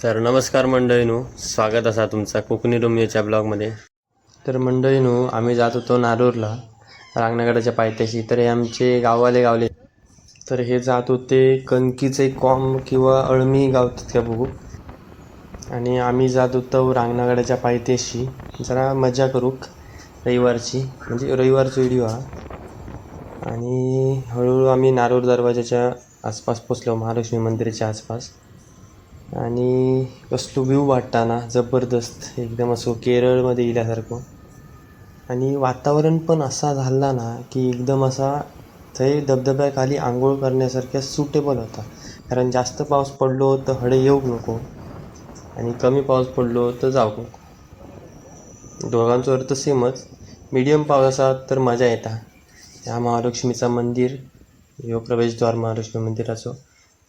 तर नमस्कार मंडळीनो, स्वागत असा तुमचा कोकणी रोमियोच्या ब्लॉगमध्ये। तर मंडळीनो, आम्ही जात होतो नारूरला रांगणगडाच्या पायथ्याशी। तर हे आमचे गावले तर हे जात होते कणकीचे कॉम किंवा अळमी गावतात का बघू। आणि आम्ही जात होतो रांगणगडाच्या पायथ्याशी जरा मजा करूक रविवारची, म्हणजे रविवारचा व्हिडिओ हा। आणि हळूहळू आम्ही नारूर दरवाजाच्या आसपास पोचलो, महालक्ष्मी मंदिराच्या आसपास। आणि कसलो व्ह्यू वाटता ना, जबरदस्त एकदम, असं केरळमध्ये गेल्यासारखं। आणि वातावरण पण असा झाला ना की एकदम असा थंय धबधब्याखाली आंघोळ करण्यासारख्या सुटेबल होता। कारण जास्त पाऊस पडलो तर हडे येऊक नको आणि कमी पाऊस पडलो तर जाऊक नको। दोघांचा अर्थ सेमच। मीडियम पाऊस असा तर मजा येता। ह्या महालक्ष्मीचा मंदिर, ह्यो प्रवेशद्वार महालक्ष्मी मंदिराचो।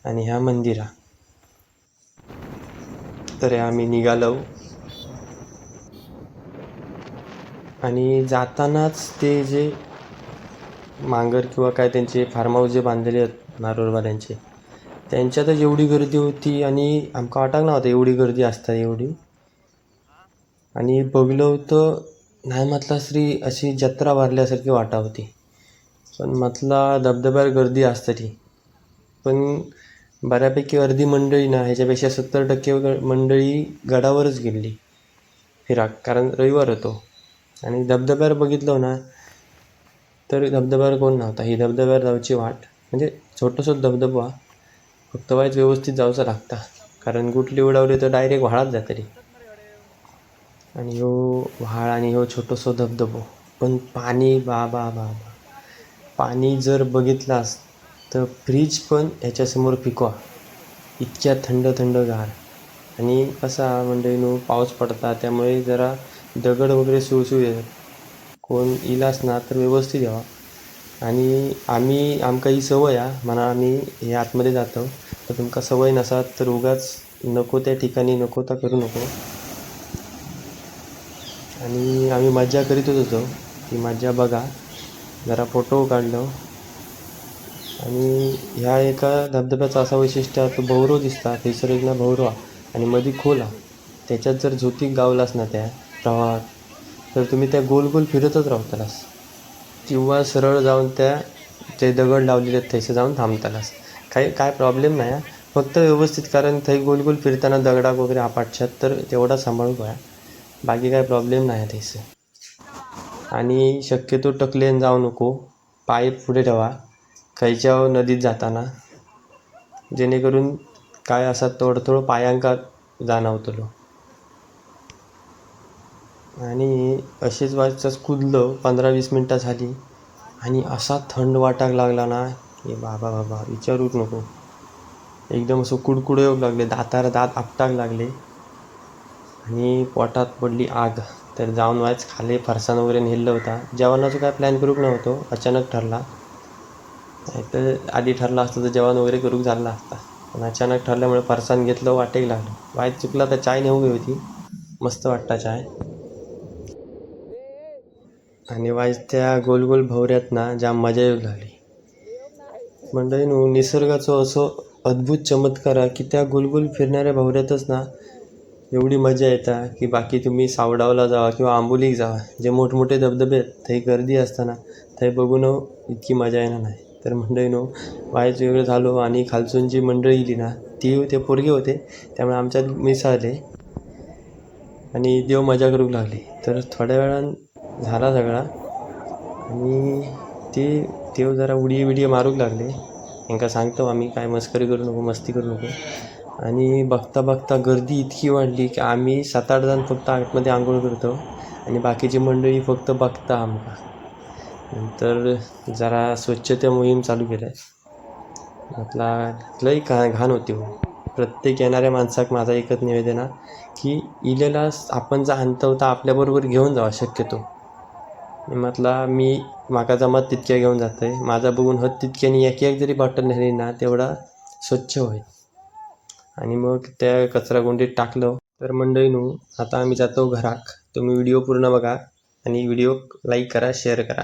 आणि ह्या मंदिरा तर आम्ही निघालो। आणि जातानाच ते जे मांगर किंवा काय त्यांचे फार्म हाऊस जे बांधलेले आहेत नारूरवाल्यांचे, त्यांच्यातच एवढी गर्दी होती आणि आमका वाटाक नव्हतं एवढी गर्दी असता एवढी। आणि बघलं होतं नाही म्हटला श्री अशी जत्रा भरल्यासारखी वाटा होती। पण म्हटला धबधब्यावर गर्दी असतली, पण बऱ्यापैकी अर्धी मंडळी ना, ह्याच्यापेक्षा 70% मंडळी गडावरच गेली फिराक, कारण रविवार होतो। आणि धबधब्यावर बघितलं ना तर धबधब्यावर कोण नव्हता। ही धबधब्यावर जाऊची वाट म्हणजे छोटंसं धबधबा, फक्त वाईच व्यवस्थित जाऊचं लागता, कारण गुटली उडावली तर डायरेक्ट व्हाळात जातली। आणि ह्यो व्हाळ आणि ह्यो छोटंसं धबधबो, पण पाणी बाबा बाबा, पाणी जर बघितलास तर फ्रीज पण ह्याच्यासमोर फिकवा, इतक्या थंड थंडगार। आणि कसा मंडळीनो पाऊस पडता, त्यामुळे जरा दगड वगैरे सुळसुळ येतात, कोण इलास ना तर व्यवस्थित यावा। आणि आमका ही सवय आहे म्हणा, आम्ही हे आतमध्ये जातो। तर तुमका सवय नसा तर उगाच नको त्या ठिकाणी नको तर करू नको। आणि आम्ही मज्जा करीतच होतो, ती मज्जा बघा, जरा फोटो काढलो। आणि ह्या एका धबधब्याचं असं वैशिष्ट्य आहे, तो भौरो दिसता थैसर एक ना भौरो हा, आणि मध्ये खोल हा। त्याच्यात जर झोतीक गावलास ना त्या प्रवाहात, तर तुम्ही त्या गोल गोल फिरतच राहतालास, किंवा सरळ जाऊन ते दगड लावलेले आहेत थैसे जाऊन थांबतालास। काय प्रॉब्लेम नाही, फक्त व्यवस्थित, कारण थै गोल गोल फिरताना दगडाक वगैरे आपटशात, तर तेवढा सांभाळून पाया, बाकी काय प्रॉब्लेम नाही थैसे। आणि शक्यतो टकलेन जाऊ नको, पाय पुढे ठेवा खयच्या नदीत जाताना, जेणेकरून काय असा थोडं पायांका जाणवतलो। आणि अशीच वाजताच कुदलो, 15-20 मिनटं झाली आणि असा थंड वाटाक लागला ना की बाबा बाबा विचारूच नको। एकदम असं कुडकुड येऊक लागले, दात आपटाक लागले आणि पोटात पडली आग। तर जाऊन व्हायच खाली फरसाण वगैरे नेलं होता। जेवणाचं काय प्लॅन करूक नव्हतो, अचानक ठरला, नाहीतर आधी ठरला असतं तर जेवण वगैरे करूक झाला असता, पण अचानक ठरल्यामुळे फरसाण घेतलं, वाटेक लागलं। वाईट चुकला तर चाय नेऊ होती, मस्त वाटता चाय। आणि वाईच त्या गोल गोल भवऱ्यात ना जाम मजा येऊ लागली। मंडळीनो, निसर्गाचं असं अद्भुत चमत्कार आहे की त्या गोलगोल फिरणाऱ्या भवऱ्यातच ना एवढी मजा येता की बाकी तुम्ही सावडावला जावा किंवा आंबोलीक जावा, जे मोठमोठे धबधबे आहेत थंय गर्दी असताना थंय बघून इतकी मजा येणार नाही। तर मंडळीनो, वायच वेगळं झालो आणि खालसून जी मंडळी इली ना ते पोरगे होते, त्यामुळे आमच्यात मिसळले आणि देव मजा करू लागले। तर थोड्या वेळान झाला सगळा, आणि देव जरा उडी मारूक लागले। यांका सांगतो आम्ही, काय मस्करी करू नको, मस्ती करू नको। आणि बघता बघता गर्दी इतकी वाढली की आम्ही 7-8 जण फक्त आतमध्ये आंघोळ करतो आणि बाकीची मंडळी फक्त बघता आमका। नंतर जरा स्वच्छता मोहीम चालू केल्या, म्हटला लई घाण होती हो। प्रत्येक येणाऱ्या माणसाक माझा एकच निवेदन आहे की इलेला आपण जा आणता आपल्याबरोबर घेऊन जावा शक्यतो। म्हटला माका जमात तितक्या घेऊन जात आहे, माझा बघून हत तितक्यानी एक जरी बॉटल नेली ना तेवढा स्वच्छ होईल। आणि मग त्या कचराकुंडीत टाकलं। तर मंडळीनो, आता आम्ही जातो घराक। तुम्ही व्हिडिओ पूर्ण बघा आणि व्हिडिओ लाईक करा, शेअर करा।